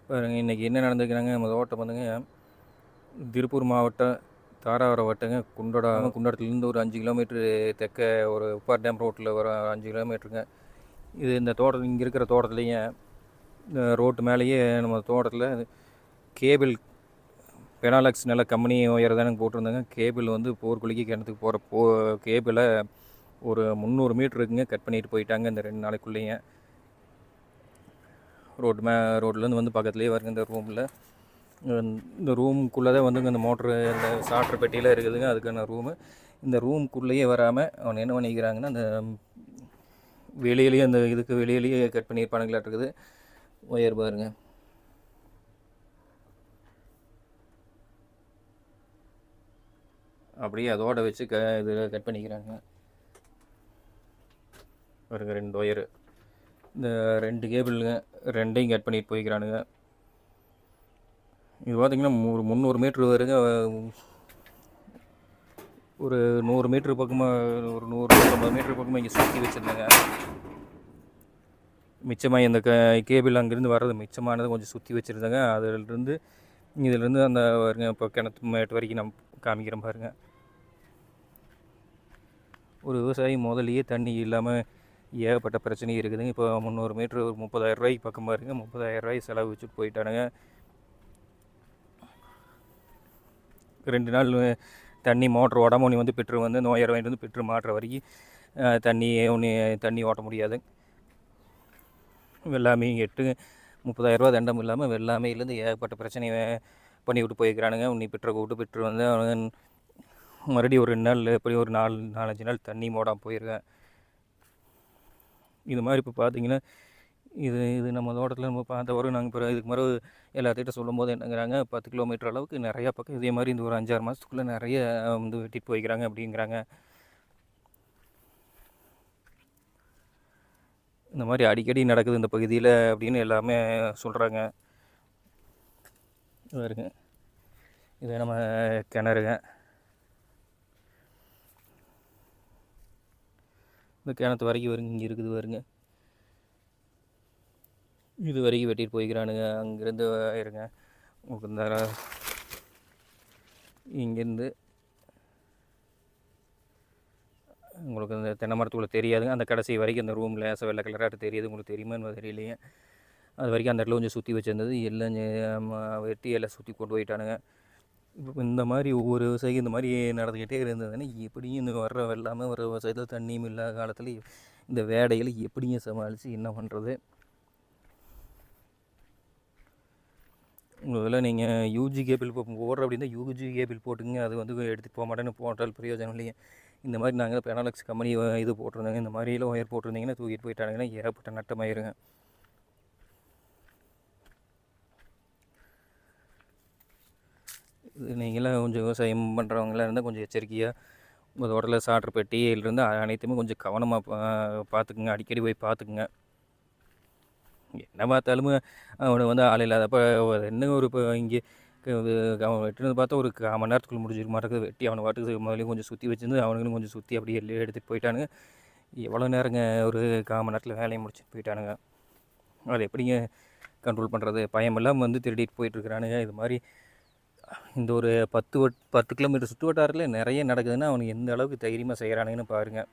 பாருங்க இன்றைக்கி என்ன நடந்துக்கிறாங்க நம்ம தோட்டம் வந்துங்க. திருப்பூர் மாவட்டம் தாராவரம் வட்டங்க குண்டடத்துலேருந்து ஒரு 5 கிலோமீட்ரு தெற்க ஒரு உப்பார் டேம் ரோட்டில் வர 5 கிலோமீட்டருங்க. இது இந்த தோட்டம் இங்கே இருக்கிற தோட்டத்துலேங்க இந்த ரோட்டு மேலேயே நம்ம தோட்டத்தில் கேபிள் பெனாலக்ஸ் நல்ல கம்பெனி ஒயர் தானே போட்டிருந்தாங்க. கேபிள் வந்து போர்க்குழிக்கு கிணத்துக்கு போகிற கேபிளை ஒரு 300 மீட்ரு இருக்குங்க, கட் பண்ணிட்டு போயிட்டாங்க இந்த 2 நாளைக்குள்ளேங்க. ரோட்லேருந்து வந்து பக்கத்துலேயே வருங்க இந்த ரூமில். இந்த ரூமுக்குள்ளே தான் வந்துங்க இந்த மோட்ரு இந்த சாட்ரு பெட்டியெலாம் இருக்குதுங்க, அதுக்கான ரூமு. இந்த ரூமுக்குள்ளேயே வராமல் அவன் என்ன பண்ணிக்கிறாங்கன்னா அந்த வெளியிலேயே அந்த இதுக்கு வெளியிலேயே கட் பண்ணியிருப்பானுங்களாட்டு இருக்குது ஒயர் பாருங்க. அப்படியே அதோட வச்சு இது கட் பண்ணிக்கிறாங்க. பாருங்க 2 ஒயரு, இந்த 2 கேபிளுங்க, 2ஐயும் கட் பண்ணிட்டு போய்க்கிறானுங்க. இது பார்த்திங்கன்னா ஒரு 300 மீட்ரு வருங்க. ஒரு 100 மீட்ரு பக்கமாக ஒரு 150 மீட்ரு பக்கமாக இங்கே சுற்றி வச்சுருந்தாங்க. மிச்சமாக இந்த கேபிள் அங்கேருந்து வர்றது மிச்சமானது கொஞ்சம் சுற்றி வச்சுருந்தாங்க. இதிலேருந்து அந்த பாருங்க இப்போ கிணத்து மேட்டு வரைக்கும் நம்ம காமிக்கிறோம் பாருங்கள். ஒரு விவசாயி முதலையே தண்ணி இல்லாமல் ஏகப்பட்ட பிரச்சனையும் இருக்குதுங்க. இப்போ 300 மீட்ரு ஒரு 30,000 ரூபாய்க்கு பக்கம் பாருங்க. 30,000 ரூபாய் செலவு வச்சுட்டு போயிட்டானுங்க. 2 நாள் தண்ணி மோட்ரு உடம்பு வந்து பெட்ரு வந்து நோயர் வாங்கிட்டு வந்து பெட்ரு மாட்டுற வரைக்கும் தண்ணி ஓட்ட முடியாது. வெள்ளாமை 30,000 ரூபா தண்டம் இல்லாமல் வெள்ளாமையிலேருந்து ஏகப்பட்ட பிரச்சனையை பண்ணி விட்டு போயிருக்கிறானுங்க. உன்னி பெட்ரு வந்து அவனுங்க மறுபடியும் ஒரு 2 நாள் எப்படி ஒரு 4-5 நாள் தண்ணி மோடாமல் போயிருக்கேன். இது மாதிரி இப்போ பார்த்தீங்கன்னா இது நம்ம தோட்டத்தில் நம்ம பார்த்த வரும். நாங்கள் இப்போ இதுக்கு மாதிரி எல்லாத்திட்ட சொல்லும் போது என்னங்கிறாங்க, 10 கிலோமீட்டர் அளவுக்கு நிறையா பக்கம் இதே மாதிரி இந்த ஒரு 5-6 மாதத்துக்குள்ளே நிறைய வந்து வெட்டிட்டு போய்க்கிறாங்க அப்படிங்கிறாங்க. இந்த மாதிரி அடிக்கடி நடக்குது இந்த பகுதியில் அப்படின்னு எல்லாமே சொல்கிறாங்க. வருங்க இது நம்ம கிணறுங்க. இந்த கிணத்து வரைக்கும் வருங்க, இங்கே இருக்குது வருங்க. இது வரைக்கும் வெட்டிட்டு போய்க்கிறானுங்க. அங்கேருந்து இருங்க உங்களுக்கு இந்த இங்கேருந்து உங்களுக்கு இந்த தென்னை மரத்துக்குள்ளே தெரியாதுங்க. அந்த கடைசி வரைக்கும் அந்த ரூமில் லேசாக வெள்ளை கலராட்டு தெரியுது. உங்களுக்கு தெரியுமான்னு தெரியலையே. அது வரைக்கும் அந்த இடத்துல கொஞ்சம் சுற்றி வச்சுருந்தது எல்லாம் வெட்டி எல்லாம் சுற்றி கொண்டு போயிட்டானுங்க. இப்போ இந்த மாதிரி ஒவ்வொரு விவசாயிக்கும் இந்த மாதிரி நடந்துக்கிட்டே இருந்ததுன்னா எப்படியும் இந்த வர்ற வெள்ளாமல் வர விவசாயத்தில் தண்ணியும் இல்லாத காலத்தில் இந்த வேடைகளை எப்படிங்க சமாளித்து என்ன பண்ணுறது? உங்களதில் நீங்கள் யூஜி கேபிள் இப்போ போடுற அப்படின்னா யூஜி கேபிள் போட்டுங்க. அது வந்து எடுத்துகிட்டு போக மாட்டேன்னு போட்டால் பிரயோஜனம் இல்லைங்க. இந்த மாதிரி நாங்கள் பெனாலக்ஸ் கம்பெனி இது போட்டிருந்தாங்க. இந்த மாதிரிலாம் ஒயர் போட்டிருந்தீங்கன்னா தூக்கிட்டு போயிட்டானுங்கன்னா ஏகப்பட்ட நட்டமாயிருங்க. இது நீங்களாம் கொஞ்சம் விவசாயம் பண்ணுறவங்களாம் இருந்தால் கொஞ்சம் எச்சரிக்கையாக உங்கள் தோட்டத்தில் சாட்ரு பெட்டியிலிருந்து அனைத்துமே கொஞ்சம் கவனமாக பார்த்துக்குங்க. அடிக்கடி போய் பார்த்துக்குங்க. என்ன பார்த்தாலும் அவனை வந்து ஆள் இல்லாதப்போ என்ன ஒரு இப்போ இங்கே அவன் வெட்டினது பார்த்தா ஒரு 1/4 மணி நேரத்துக்குள்ளே முடிஞ்சிருக்க மாட்டேங்குது. வெட்டி அவனை பாட்டுக்கு முதலையும் கொஞ்சம் சுற்றி வச்சுருந்து அவனுங்களும் கொஞ்சம் சுற்றி அப்படியே எடுத்துகிட்டு போயிட்டானுங்க. எவ்வளோ நேரங்க ஒரு 1/4 மணி நேரத்தில் வேலையை முடிச்சுட்டு போயிட்டானுங்க. அதை எப்படிங்க கண்ட்ரோல் பண்ணுறது? பயம் இல்லாமல் வந்து திருடிட்டு போயிட்டுருக்கிறானுங்க. இது மாதிரி இந்த ஒரு 10 கிலோமீட்டர் சுற்று வட்டாரத்தில் நிறைய நடக்குதுன்னா அவனுக்கு எந்த அளவுக்கு தைரியமாக செய்கிறானுங்கன்னு பாருங்கள்.